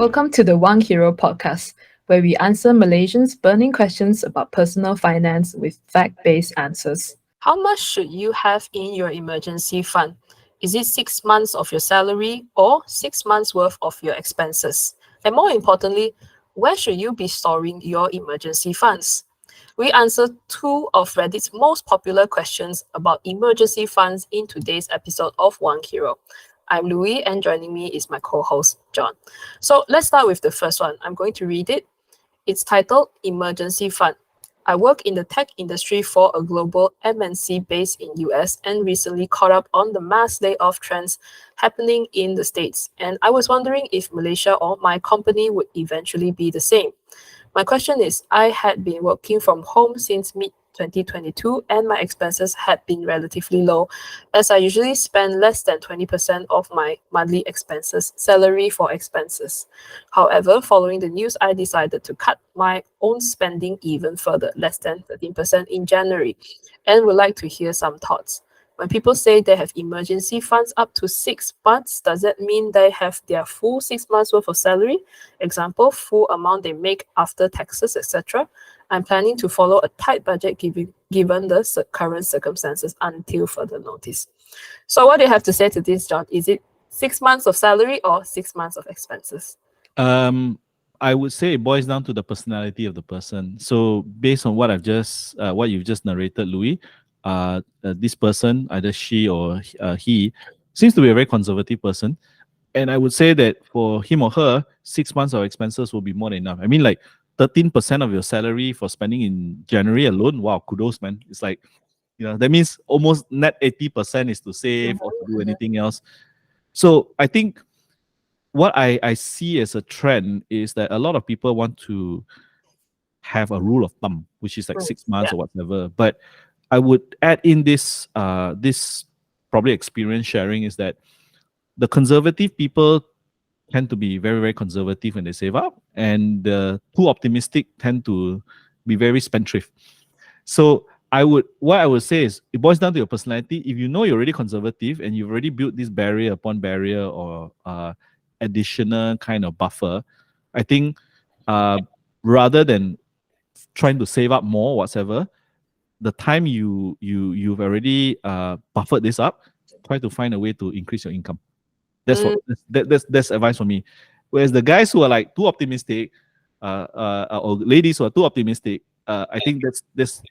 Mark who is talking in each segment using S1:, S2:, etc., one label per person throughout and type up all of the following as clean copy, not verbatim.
S1: Welcome to the WangHiro podcast, where we answer Malaysians' burning questions about personal finance with fact-based answers.
S2: How much should you have in your emergency fund? Is it 6 months of your salary or 6 months worth of your expenses? And more importantly, where should you be storing your emergency funds? We answer two of Reddit's most popular questions about emergency funds in today's episode of WangHiro. I'm Louis, and joining me is my co-host, John. So let's start with the first one. I'm going to read it. It's titled Emergency Fund. I work in the tech industry for a global MNC based in US and recently caught up on the mass layoff trends happening in the States. And I was wondering if Malaysia or my company would eventually be the same. My question is, I had been working from home since mid-2022 and my expenses had been relatively low, as I usually spend less than 20% of my monthly expenses, salary for expenses. However, following the news, I decided to cut my own spending even further, less than 13% in January, and would like to hear some thoughts. When people say they have emergency funds up to 6 months, does that mean they have their full 6 months worth of salary? Example, full amount they make after taxes, etc. I'm planning to follow a tight budget given the current circumstances until further notice. So what do you have to say to this, John? Is it 6 months of salary or 6 months of expenses?
S3: I would say it boils down to the personality of the person. So based on what you've just narrated, Louis, this person, either she or he, seems to be a very conservative person. And I would say that for him or her, 6 months of expenses will be more than enough. I mean, like 13% of your salary for spending in January alone. Wow, kudos, man. It's like, that means almost net 80% is to save or to do anything else. So I think what I see as a trend is that a lot of people want to have a rule of thumb, which is like 6 months or whatever. But I would add in this probably experience sharing is that the conservative people tend to be very, very conservative when they save up, and the too optimistic tend to be very spendthrift. So what I would say is it boils down to your personality. If you know you're already conservative and you've already built this barrier upon barrier or additional kind of buffer, I think rather than trying to save up more, whatever, the time you've already buffered this up, try to find a way to increase your income. That's advice for me. Whereas the guys who are like too optimistic, or ladies who are too optimistic, I think that's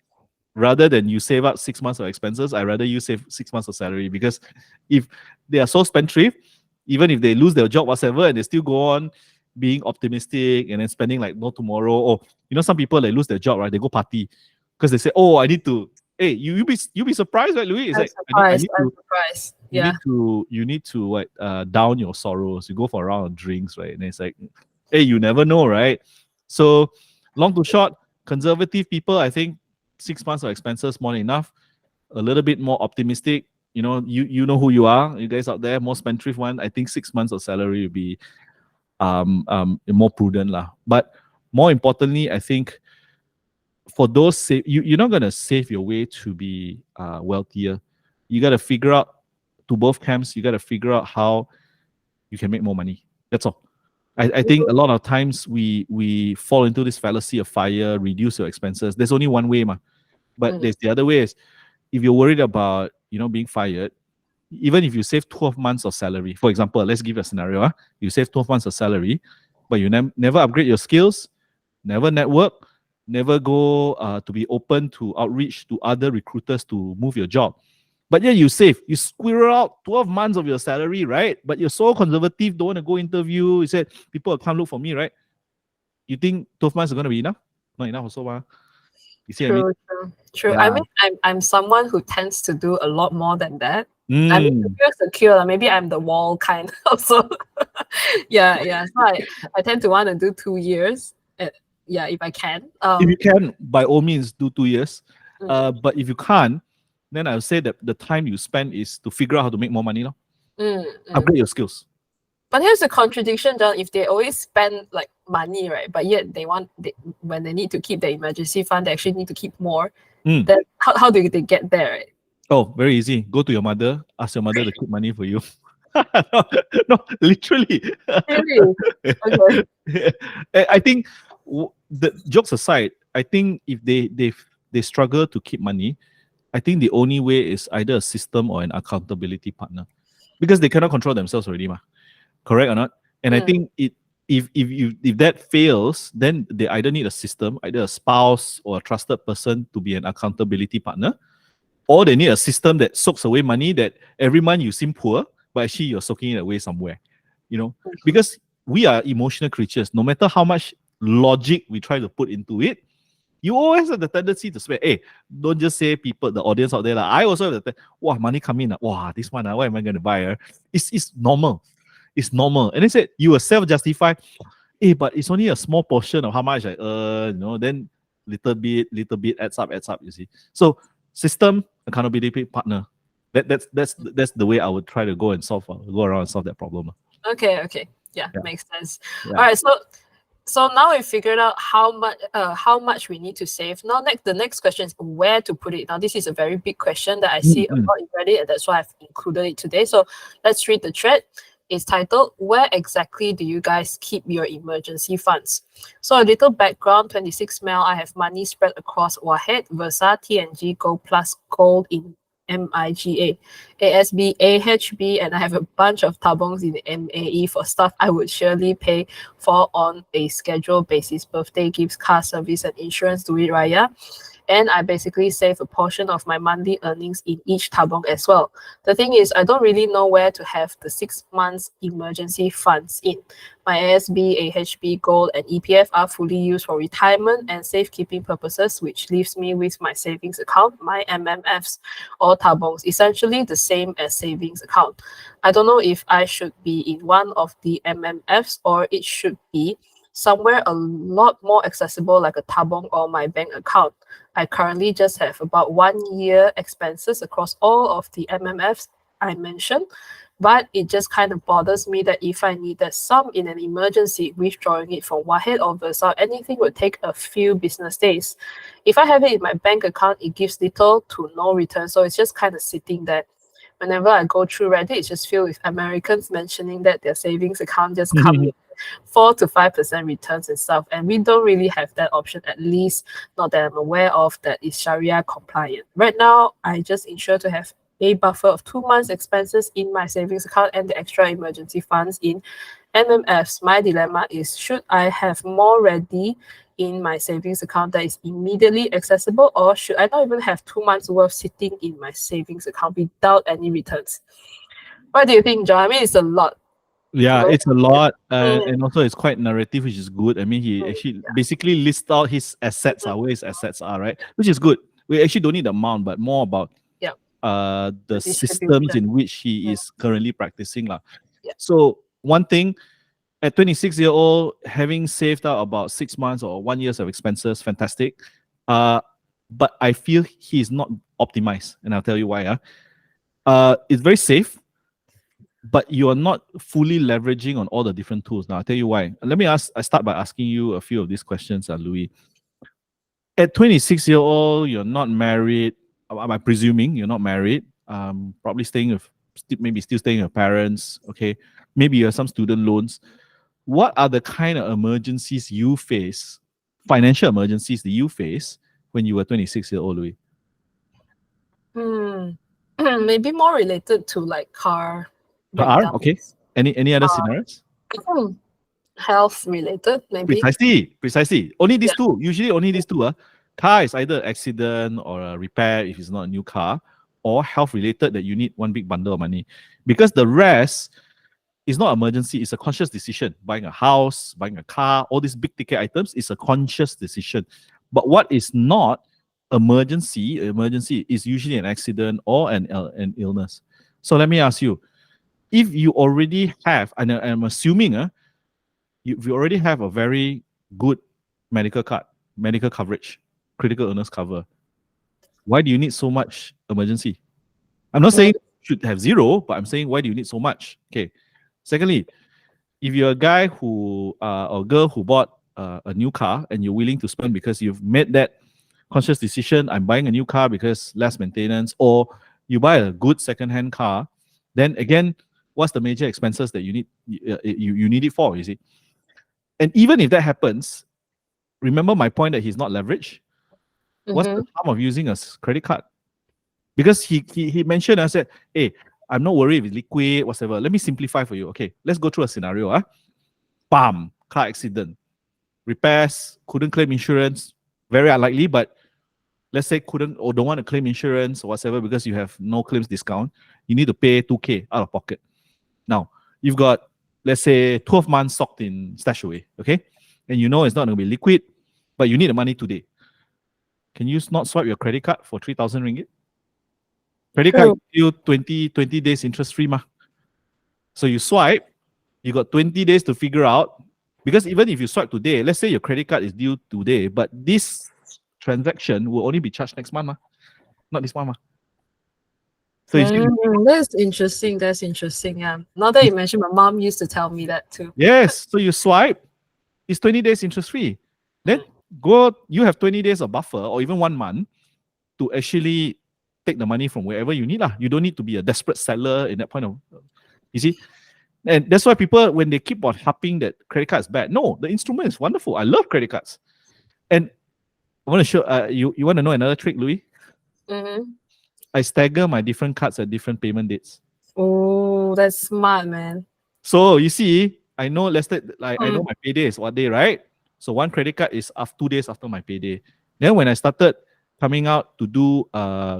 S3: rather than you save up 6 months of expenses, I rather you save 6 months of salary, because if they are so spendthrift, even if they lose their job, whatever, and they still go on being optimistic and then spending like no tomorrow, or some people, they lose their job, right? They go party because they say, "Oh, I need to." Hey, you be surprised, right, Louis? It's
S2: I'm
S3: like
S2: surprised. I'm surprised. Yeah.
S3: You need to down your sorrows. You go for a round of drinks, right? And it's like, hey, you never know, right? So, long to short, conservative people, I think 6 months of expenses more than enough. A little bit more optimistic, you know who you are. You guys out there, more spendthrift one, I think 6 months of salary would be more prudent lah. But more importantly, I think for those you're not gonna save your way to be wealthier. You gotta figure out, to both camps, you gotta figure out how you can make more money. That's all. I think a lot of times we fall into this fallacy of fire, reduce your expenses. There's only one way, but there's the other way. Is if you're worried about being fired, even if you save 12 months of salary, for example, let's give a scenario. You save 12 months of salary, but you never upgrade your skills, never network, never go to be open to outreach to other recruiters to move your job. But yeah, you squirrel out 12 months of your salary, right? But you're so conservative, don't want to go interview. You said people will come look for me, right? You think 12 months is going to be enough? Not enough also, You see what I mean?
S2: True.
S3: Yeah.
S2: I mean, I'm someone who tends to do a lot more than that. I
S3: Mm.
S2: mean, to feel secure. Maybe I'm the wall kind also. yeah. So I tend to want to do 2 years. If I can.
S3: If you can, by all means, do 2 years. But if you can't, then I would say that the time you spend is to figure out how to make more money. Upgrade your skills.
S2: But here's the contradiction, John. If they always spend like money, right? But yet when they need to keep their emergency fund, they actually need to keep more. Then how do they get there? Right?
S3: Oh, very easy. Go to your mother, ask your mother to keep money for you. no, no, literally.
S2: Really? Okay.
S3: I think the jokes aside, I think if they struggle to keep money, I think the only way is either a system or an accountability partner, because they cannot control themselves already, ma. Correct or not? And I
S2: Mm.
S3: think if that fails, then they either need a system, either a spouse or a trusted person to be an accountability partner, or they need a system that soaks away money that every month you seem poor, but actually you're soaking it away somewhere. You know, because we are emotional creatures. No matter how much logic we try to put into it, you always have the tendency to spend. Hey, don't just say people, the audience out there. Like, I also have the wow, money come in. Wow, this one, what am I going to buy? It's normal. It's normal. And they said you will self-justify. Hey, but it's only a small portion of how much I earn. You know, then little bit adds up. You see. So system accountability partner. That's the way I would try to go around and solve that problem.
S2: Okay. Yeah,
S3: Yeah.
S2: makes sense.
S3: Yeah.
S2: All right, so now we figured out how much we need to save. Now the next question is where to put it. Now this is a very big question that I see a lot in Reddit, and that's why I've included it today. So let's read the thread. It's titled, "Where exactly do you guys keep your emergency funds?" So a little background, 26 mil, I have money spread across Wahed, Versa, TNG, Gold Plus, Gold in MIGA, ASB, AHB, and I have a bunch of tabongs in MAE for stuff I would surely pay for on a scheduled basis. Birthday gifts, car service, and insurance to it, Raya. And I basically save a portion of my monthly earnings in each tabong as well. The thing is, I don't really know where to have the 6 months emergency funds in. My ASB, AHB, Gold, and EPF are fully used for retirement and safekeeping purposes, which leaves me with my savings account, my MMFs, or tabongs, essentially the same as savings account. I don't know if I should be in one of the MMFs or it should be somewhere a lot more accessible like a tabong or my bank account. I currently just have about 1 year expenses across all of the MMFs I mentioned, but it just kind of bothers me that if I needed some in an emergency, withdrawing it from Wahed or Versa, anything would take a few business days. If I have it in my bank account, it gives little to no return, so it's just kind of sitting there. Whenever I go through Reddit, it's just filled with Americans mentioning that their savings account just come with 4 to 5% returns and stuff. And we don't really have that option, at least not that I'm aware of, that is Sharia compliant. Right now, I just ensure to have a buffer of 2 months expenses in my savings account and the extra emergency funds in MMFs. My dilemma is, should I have more ready in my savings account that is immediately accessible, or should I not even have 2 months worth sitting in my savings account without any returns? What do you think, John? I mean, it's a lot.
S3: Yeah,
S2: Right.
S3: it's a lot, and also it's quite narrative, which is good. I mean, he actually basically lists out his assets are where his assets are, right? Which is good. We actually don't need the amount, but more about
S2: Yeah.
S3: the systems
S2: distribution.
S3: in which he is currently practicing, lah.
S2: Yeah.
S3: So one thing, at 26-year-old, having saved out about 6 months or 1 year's of expenses, fantastic. But I feel he is not optimized, and I'll tell you why. It's very safe, but you are not fully leveraging on all the different tools. Now, I'll tell you why. I start by asking you a few of these questions, Louis. At 26-year-old, you're not married. I'm presuming you're not married. Probably staying with, maybe still staying with your parents. Okay, maybe you have some student loans. What are the kind of emergencies you face, financial emergencies that you face when you were 26-year-old, Louis?
S2: Maybe more related to like car
S3: Breakdown. Okay. Any other scenarios?
S2: Health related, maybe.
S3: Precisely. Only these two. Usually only these two. Car is either accident or a repair if it's not a new car, or health related that you need one big bundle of money. Because the rest is not emergency, it's a conscious decision. Buying a house, buying a car, all these big ticket items is a conscious decision. But what is not emergency is usually an accident or an illness. So let me ask you, if you already have, and I'm assuming you already have a very good medical coverage, critical illness cover, why do you need so much emergency? I'm not saying you should have zero, but I'm saying, why do you need so much? Okay. Secondly, if you're a guy who or girl who bought a new car and you're willing to spend because you've made that conscious decision, I'm buying a new car because less maintenance, or you buy a good second-hand car, then again, what's the major expenses that you need you need it for, you see. And even if that happens, remember my point that he's not leveraged. What's the harm of using a credit card? Because he mentioned, I said, hey, I'm not worried if it's liquid, whatever. Let me simplify for you. Okay, let's go through a scenario. Bam, car accident. Repairs, couldn't claim insurance. Very unlikely, but let's say couldn't or don't want to claim insurance or whatever because you have no claims discount. You need to pay 2K out of pocket. Now, you've got, let's say, 12 months stocked in Stashaway, okay? And you know it's not going to be liquid, but you need the money today. Can you not swipe your credit card for 3,000 ringgit? Credit card you 20 days interest free ma. So you swipe, you got 20 days to figure out, because even if you swipe today, let's say your credit card is due today, but this transaction will only be charged next month, not this month. So
S2: that's interesting. That's interesting. Yeah. Now that you mentioned, my mom used to tell me that too.
S3: Yes. So you swipe, it's 20 days interest free. Then you have 20 days of buffer or even 1 month to actually take the money from wherever you need. You don't need to be a desperate seller in that point of, you see. And that's why people, when they keep on harping that credit card is bad, no, the instrument is wonderful. I love credit cards. And I want to show you want to know another trick, Louis? I stagger my different cards at different payment dates.
S2: Oh, that's smart, man.
S3: So you see, I know, let's say, like I know my payday is what day, right? So one credit card is 2 days after my payday. Then when I started coming out to do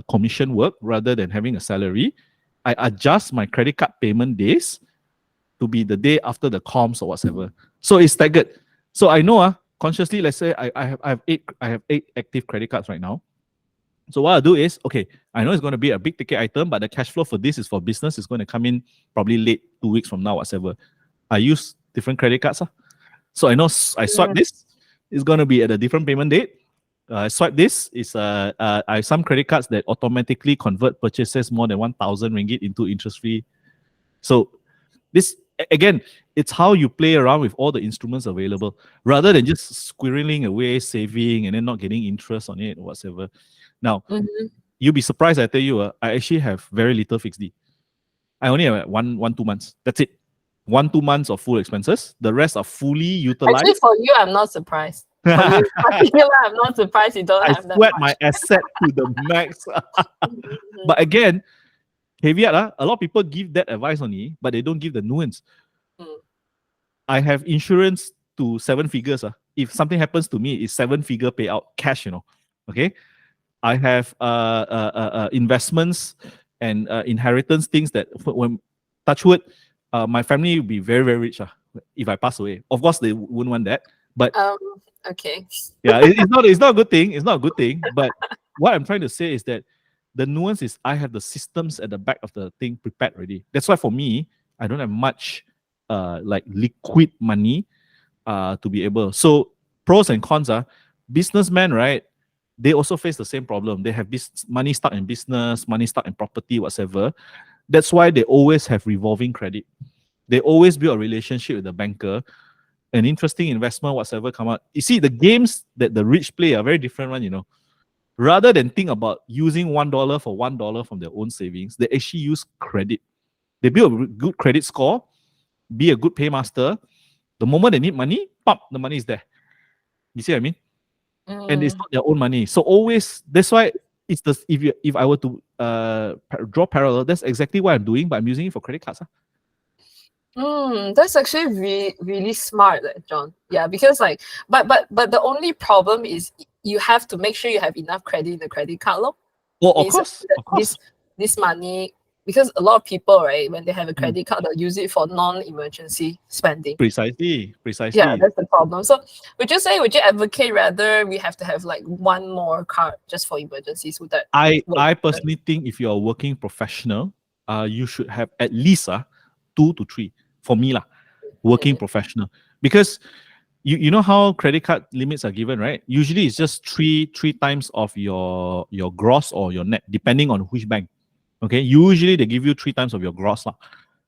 S3: commission work rather than having a salary, I adjust my credit card payment days to be the day after the comms or whatever. So it's staggered. So I know consciously, let's say I have 8 active credit cards right now. So what I'll do is, okay, I know it's going to be a big ticket item, but the cash flow for this is for business. It's going to come in probably late 2 weeks from now, whatever. I use different credit cards. So I know I swipe this, it's going to be at a different payment date. I swipe this, is I have some credit cards that automatically convert purchases more than 1,000 ringgit into interest-free. So this, again, it's how you play around with all the instruments available rather than just squirreling away, saving, and then not getting interest on it or whatever. Now, you'll be surprised, I tell you, I actually have very little fixed D. I only have 2 months. That's it. 1-2 months of full expenses. The rest are fully utilized.
S2: Actually, for you, I'm not surprised. For you, in particular, I'm not surprised you don't have that
S3: sweat
S2: much.
S3: my asset to the max. But again, caveat, a lot of people give that advice only, but they don't give the nuance. I have insurance to 7 figures. If something happens to me, it's 7-figure payout, cash, okay? I have investments and inheritance things that when touch wood, my family will be very, very rich if I pass away. Of course, they wouldn't want that. But
S2: okay.
S3: Yeah, it's not a good thing. It's not a good thing. But what I'm trying to say is that the nuance is I have the systems at the back of the thing prepared already. That's why for me, I don't have much like liquid money to be able. So pros and cons are businessmen, right? They also face the same problem. They have this money stuck in business, money stuck in property, whatever. That's why they always have revolving credit. They always build a relationship with the banker. An interesting investment, whatever come out. You see, the games that the rich play are very different one, Rather than think about using $1 for $1 from their own savings, they actually use credit. They build a good credit score, be a good paymaster. The moment they need money, pop, the money is there. You see what I mean? And it's not their own money. So always, that's why it's the if I were to draw parallel, that's exactly what I'm doing, but I'm using it for credit cards.
S2: That's actually really smart, John. Yeah, because but the only problem is you have to make sure you have enough credit in the credit card,
S3: Of course.
S2: This money, because a lot of people, right, when they have a credit card, they'll use it for non-emergency spending.
S3: Precisely.
S2: Yeah, that's the problem. So would you advocate rather we have to have like one more card just for emergencies? Would that
S3: I personally think if you're a working professional, you should have at least 2 to 3 for me working professional, because you know how credit card limits are given, right? Usually it's just three times of your gross or your net, depending on which bank. Okay, usually they give you 3 times of your gross.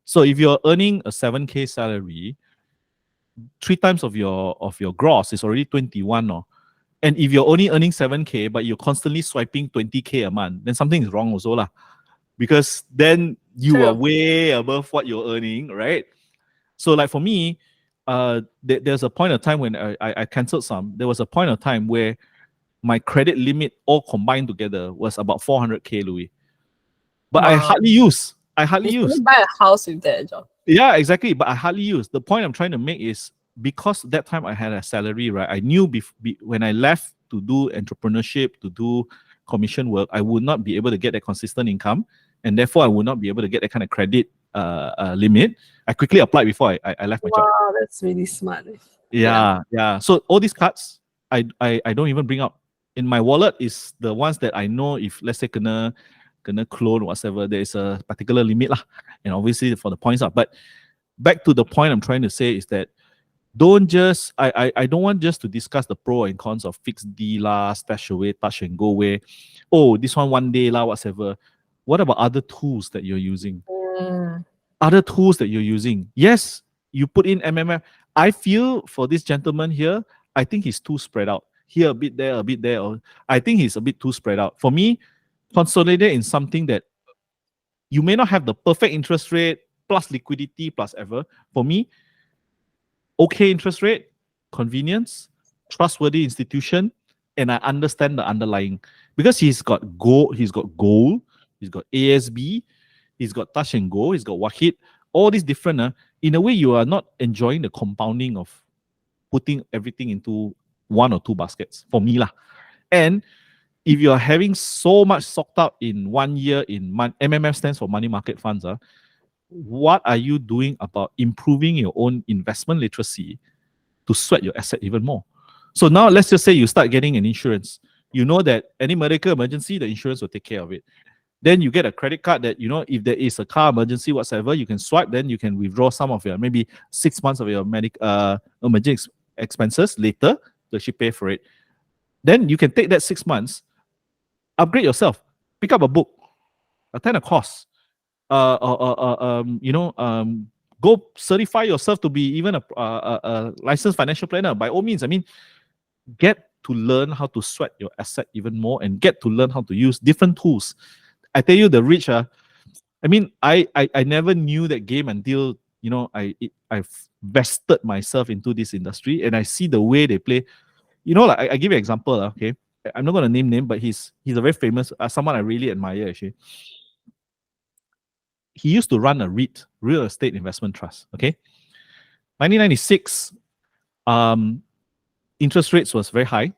S3: So if you're earning a 7K salary, 3 times of your gross is already 21. And if you're only earning 7K, but you're constantly swiping 20K a month, then something is wrong also. Because then you are
S2: True.
S3: way above what you're earning, right? So like for me, there's a point of time when I canceled some. There was a point of time where my credit limit all combined together was about 400k, Louis. But I
S2: Wow.
S3: hardly use. I hardly
S2: You
S3: use.
S2: shouldn't buy a house with that, John.
S3: Yeah, exactly. But I hardly use. The point I'm trying to make is because that time I had a salary, right? I knew when I left to do entrepreneurship, to do commission work, I would not be able to get that consistent income, and therefore I would not be able to get that kind of credit limit. I quickly applied before I left my job.
S2: Wow, that's really smart.
S3: Yeah. So all these cards, I don't even bring up. In my wallet is the ones that I know if let's say kena clone whatever, there is a particular limit lah, and obviously for the points up. But back to the point I'm trying to say is that I don't want just to discuss the pro and cons of fixed D lah, stash away, touch and go away. Oh, this one day lah, whatever. What about other tools that you're using?
S2: Mm.
S3: Other tools that you're using. Yes, you put in MMF. I feel for this gentleman here, I think he's too spread out. Here a bit there, a bit there. Or I think he's a bit too spread out. For me, consolidate in something that you may not have the perfect interest rate plus liquidity plus ever. For me, okay interest rate, convenience, trustworthy institution, and I understand the underlying because he's got gold, he's got ASB, he's got touch and go, he's got Wahid, all these different. In a way, you are not enjoying the compounding of putting everything into one or two baskets for me lah. And if you are having so much socked up in 1 year in MMF stands for money market funds, what are you doing about improving your own investment literacy to sweat your asset even more? So now let's just say you start getting an insurance. You know that any medical emergency, the insurance will take care of it. Then you get a credit card that, if there is a car emergency, whatsoever, you can swipe, then you can withdraw some of your, maybe 6 months of your emergency expenses later to actually pay for it. Then you can take that 6 months, upgrade yourself, pick up a book, attend a course, go certify yourself to be even a licensed financial planner. By all means, I mean, get to learn how to sweat your asset even more and get to learn how to use different tools. I tell you, the rich I never knew that game until I've vested myself into this industry and I see the way they play. Like I give you an example. Okay, I'm not going to name, but he's a very famous someone I really admire actually. He used to run a REIT, real estate investment trust. Okay, 1996, interest rates was very high,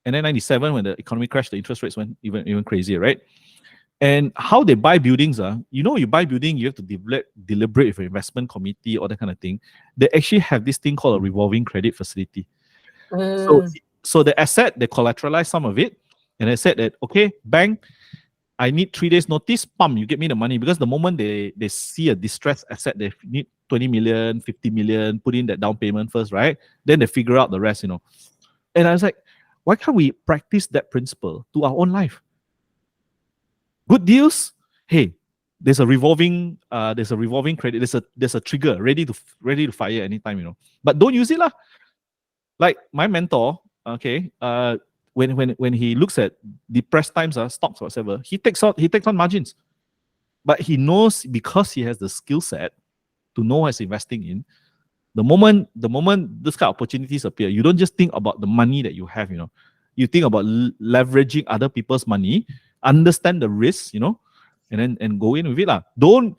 S3: and then 97 when the economy crashed, the interest rates went even crazier, right? And how they buy buildings, you buy building, you have to deliberate with an investment committee, all that kind of thing. They actually have this thing called a revolving credit facility. So the asset, they collateralize some of it, and they said that, okay, bank, I need 3 days notice, you get me the money. Because the moment they see a distressed asset, they need 20 million, 50 million, put in that down payment first, right? Then they figure out the rest, And I was like, why can't we practice that principle to our own life? Good deals, hey, there's a revolving credit, there's a trigger ready to fire anytime, But don't use it lah. Like my mentor, okay, when he looks at depressed times, stocks whatever, he takes on margins, but he knows because he has the skill set to know what he's investing in. The moment this kind of opportunities appear, you don't just think about the money that you have, You think about leveraging other people's money, understand the risks, and go in with it lah. Don't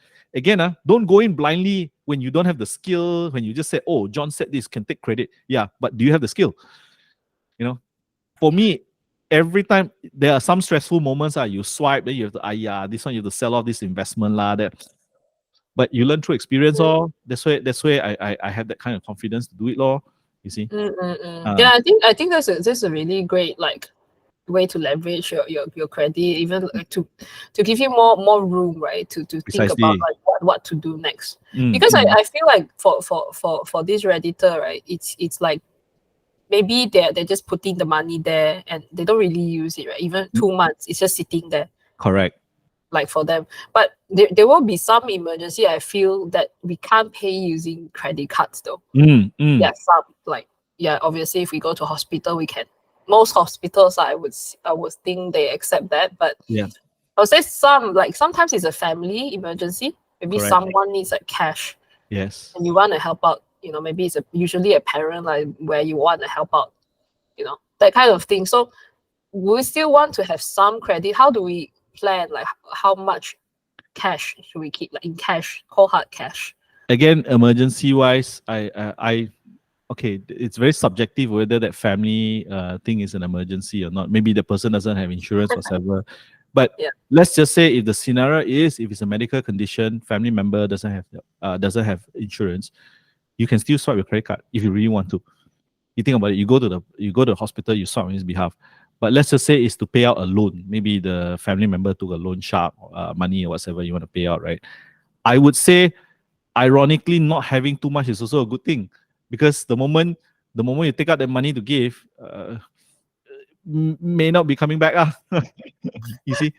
S3: go in blindly when you don't have the skill. When you just say, "Oh, John said this, can take credit." Yeah, but do you have the skill? For me, every time there are some stressful moments, you swipe, then you have to, this one you have to sell off this investment lah. That, but you learn through experience, That's why I have that kind of confidence to do it, You see?
S2: Yeah, I think that's a really great way to leverage your credit, even to give you more room, right? To think about what to do next. Because I feel like for this Redditor, right, it's like maybe they're just putting the money there and they don't really use it, right? Even 2 months, it's just sitting there.
S3: Correct.
S2: Like for them. But there will be some emergency, I feel, that we can't pay using credit cards though. Yeah, obviously if we go to hospital, we can. Most hospitals, I would think they accept that, but
S3: yeah,
S2: I would say sometimes it's a family emergency. Maybe
S3: Correct.
S2: someone needs like cash
S3: Yes.
S2: and you want to help out. Maybe it's usually a parent, like where you want to help out. That kind of thing. So we still want to have some credit. How do we plan? Like how much cash should we keep? Like in cash, whole hard cash.
S3: Again, emergency wise, okay, it's very subjective whether that family thing is an emergency or not. Maybe the person doesn't have insurance whatsoever. But
S2: Yeah.
S3: let's just say if the scenario is if it's a medical condition, family member doesn't have insurance, you can still swipe your credit card if you really want to. You think about it, you go to the hospital, you swipe on his behalf. But let's just say it's to pay out a loan. Maybe the family member took a loan shark, money or whatever you want to pay out, right? I would say, ironically, not having too much is also a good thing, because the moment you take out the money to give, may not be coming back. You see,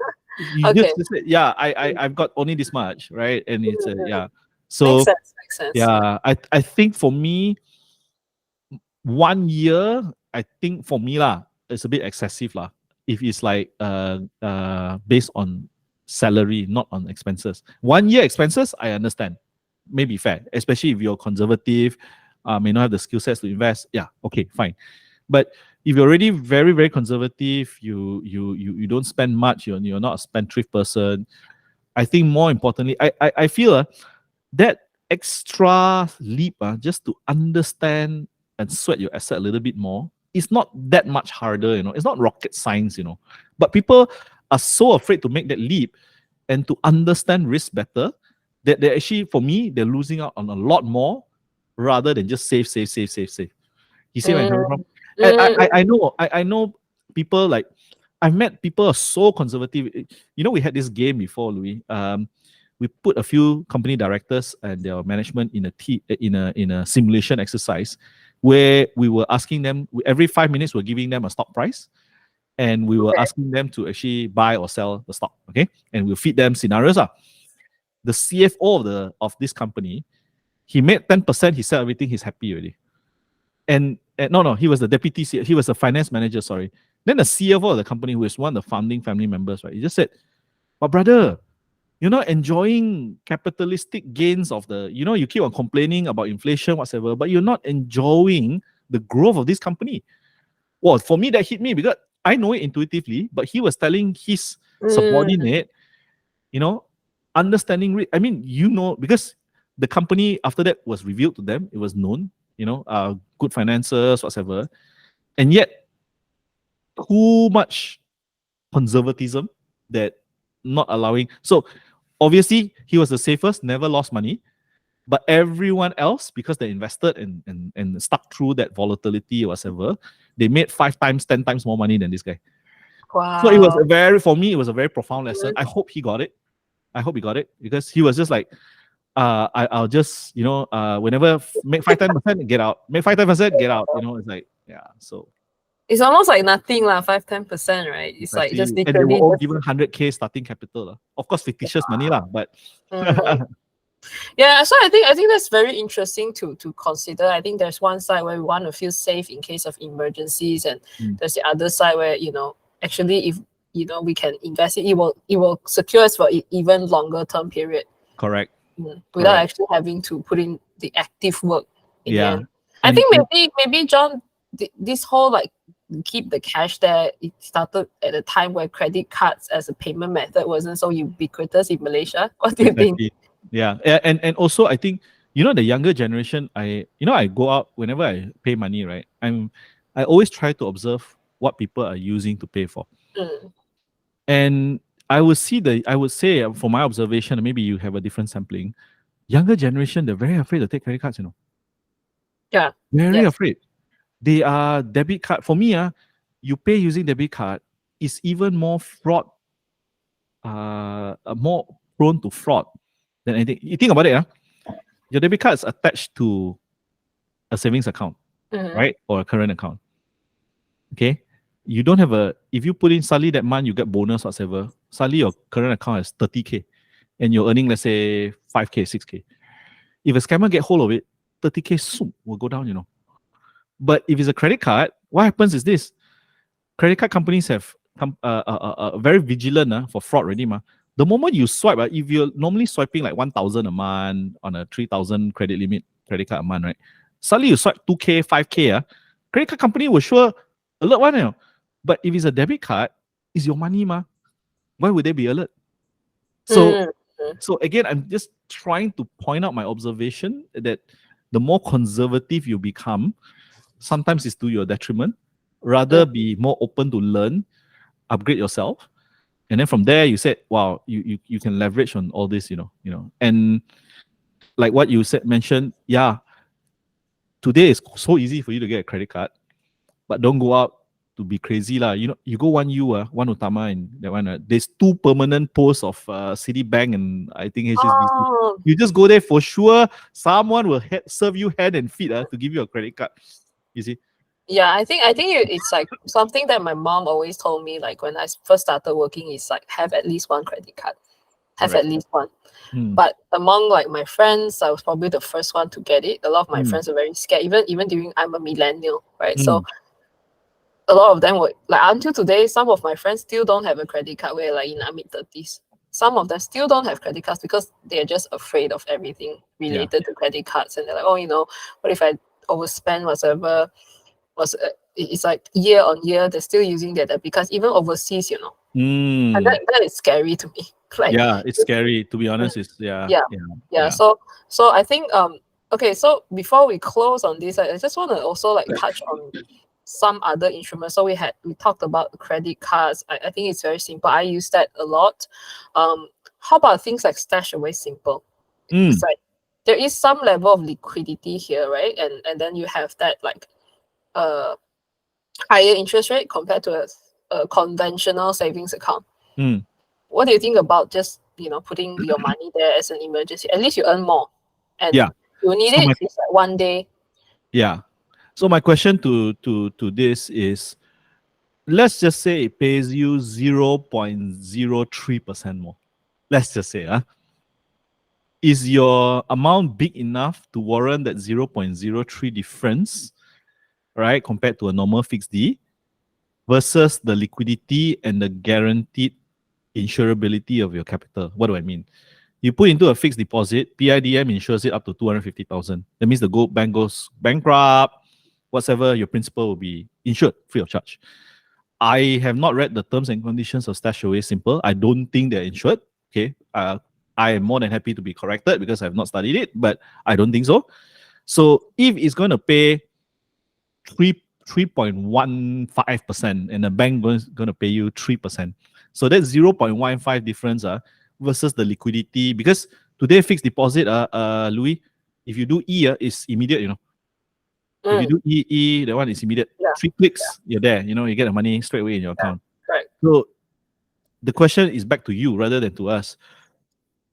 S3: you
S2: Okay.
S3: just say, yeah, I've got only this much, right? And it's yeah. So
S2: Makes sense.
S3: yeah, I think for me, 1 year, I think for me lah, it's a bit excessive lah. If it's like based on salary, not on expenses. 1 year expenses, I understand, maybe fair, especially if you're conservative, may not have the skill sets to invest. Yeah, okay, fine. But if you're already very, very conservative, you don't spend much, you're not a spendthrift person. I think more importantly, I feel that extra leap just to understand and sweat your asset a little bit more, it's not that much harder, it's not rocket science, but people are so afraid to make that leap and to understand risk better that they actually, for me, they're losing out on a lot more rather than just save. You see where I'm coming from? And I know people, like, I've met people who are so conservative. We had this game before, Louis. We put a few company directors and their management in a simulation exercise where we were asking them, every 5 minutes we're giving them a stock price, and we were asking them to actually buy or sell the stock, okay? And we'll feed them scenarios. The CFO of this company, he made 10%, he said everything, he's happy already. And no, he was the deputy CFO, he was the finance manager, sorry. Then the CFO of the company, who is one of the founding family members, right? He just said, but brother, you're not enjoying capitalistic gains of you keep on complaining about inflation, whatever, but you're not enjoying the growth of this company. Well, for me, that hit me because I know it intuitively, but he was telling his subordinate, understanding, I mean, because the company after that was revealed to them, it was known, good finances, whatever, and yet too much conservatism that not allowing. So obviously he was the safest, never lost money, but everyone else, because they invested and stuck through that volatility or whatever, they made 5 times, 10 times more money than this guy.
S2: Wow.
S3: So for me, it was a very profound lesson. I hope he got it. Because he was just like, I'll just, whenever make 5-10%, get out. Make 5-10%, get out. It's like, yeah. So
S2: it's almost like nothing, 5-10%, right? It's like just
S3: and they were
S2: literally.
S3: all given 100K starting capital. Of course, fictitious money, but
S2: yeah, so I think that's very interesting to consider. I think there's one side where we want to feel safe in case of emergencies, and there's the other side where actually if we can invest it will secure us for even longer term period.
S3: Correct.
S2: Without actually having to put in the active work in the end. I
S3: And-
S2: think maybe John, this whole like keep the cash there, it started at a time where credit cards as a payment method wasn't so ubiquitous in Malaysia. What do you think?
S3: Yeah, and also I think the younger generation. I go out whenever I pay money, right? I always try to observe what people are using to pay for, and I would say from my observation, maybe you have a different sampling. Younger generation, they're very afraid to take credit cards.
S2: Yeah,
S3: very afraid. They are debit card. For me, you pay using debit card is even more fraud, more prone to fraud than anything. You think about it, your debit card is attached to a savings account, right? Or a current account. Okay? You don't have if you put in suddenly that month, you get bonus, whatever. Suddenly your current account has 30K and you're earning, let's say, 5K, 6K. If a scammer get hold of it, 30K soon will go down, But if it's a credit card, what happens is this. Credit card companies have very vigilant for fraud already. The moment you swipe, if you're normally swiping like 1,000 a month on a 3,000 credit limit credit card a month, right? Suddenly you swipe 2K, 5K, credit card company will sure alert one, you know. But if it's a debit card, it's your money, ma. Why would they be alert? So, so again, I'm just trying to point out my observation that the more conservative you become, sometimes it's to your detriment. Rather be more open to learn, upgrade yourself, and then from there you said, wow, you can leverage on all this, you know, and like what you said mentioned, yeah, today is so easy for you to get a credit card, but don't go out to be crazy lah. You know, you go one Utama, and that one. There's 2 permanent posts of Citibank and I think HSBC.
S2: Oh,
S3: You just go there for sure. Someone will serve you hand and feet to give you a credit card. You see?
S2: yeah, I think it's like something that my mom always told me, like when I first started working, is like have at least one credit card. Have
S3: Correct.
S2: at least one. But among like my friends, I was probably the first one to get it. A lot of my friends are very scared, even during I'm a millennial, right? So a lot of them were like, until today, some of my friends still don't have a credit card. We're like in our mid-30s. Some of them still don't have credit cards because they're just afraid of everything related to credit cards. And they're like, oh, you know, what if I overspend whatever? It's like year on year, they're still using their debit cards, even overseas, you know. And that is scary to me. Like,
S3: yeah, it's scary, to be honest. It's
S2: yeah. So I think okay, so before we close on this, I just want to also like touch on some other instruments. So we talked about credit cards. I think it's very simple. I use that a lot. How about things like Stash Away Simple? It's like there is some level of liquidity here, right? And then you have that like higher interest rate compared to a conventional savings account. What do you think about just, you know, putting your money there as an emergency? At least you earn more, and you need
S3: So
S2: it's like one day.
S3: Yeah. So my question to this is, let's just say it pays you 0.03% more. Let's just say, is your amount big enough to warrant that 0.03 difference, right, compared to a normal fixed D versus the liquidity and the guaranteed insurability of your capital? What do I mean? You put into a fixed deposit, PIDM insures it up to 250,000. That means the bank goes bankrupt, whatever, your principal will be insured free of charge. I have not read the terms and conditions of Stash Away Simple. I don't think they're insured. Okay. I am more than happy to be corrected because I've not studied it, but I don't think so. So if it's going to pay 3.15% and the bank is going to pay you 3%. So that's 0.15 difference versus the liquidity. Because today fixed deposit, Louis, if you do E, it's immediate, you know. If you do E, that one is immediate. 3 clicks, you're there. You know, you get the money straight away in your account.
S2: Right.
S3: So the question is back to you rather than to us.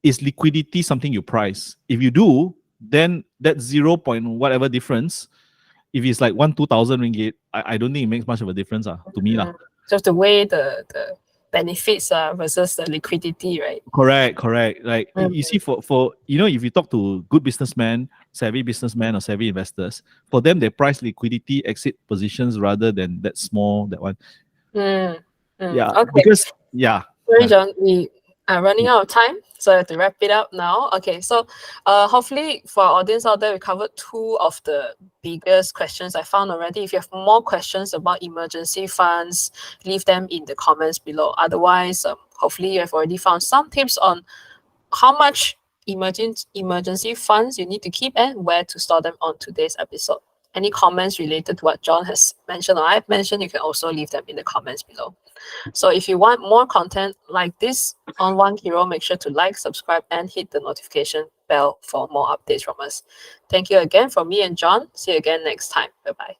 S3: Is liquidity something you price? If you do, then that 0. whatever difference, if it's like 2,000 ringgit, I don't think it makes much of a difference to me.
S2: Just the way the benefits versus the liquidity, right?
S3: Correct. Like you see, for you know, if you talk to good businessmen, savvy businessmen or savvy investors, for them they price liquidity exit positions rather than that one.
S2: Yeah.
S3: Okay. Because
S2: sorry, John, we are running out of time, so I have to wrap it up now. Okay, so hopefully for our audience out there, we covered 2 of the biggest questions I found already. If you have more questions about emergency funds, leave them in the comments below. Otherwise, hopefully you have already found some tips on how much emergency funds you need to keep and where to store them on today's episode. Any comments related to what John has mentioned or I've mentioned, you can also leave them in the comments below. So if you want more content like this on WangHiro, make sure to like, subscribe, and hit the notification bell for more updates from us. Thank you again from me and John. See you again next time. Bye-bye.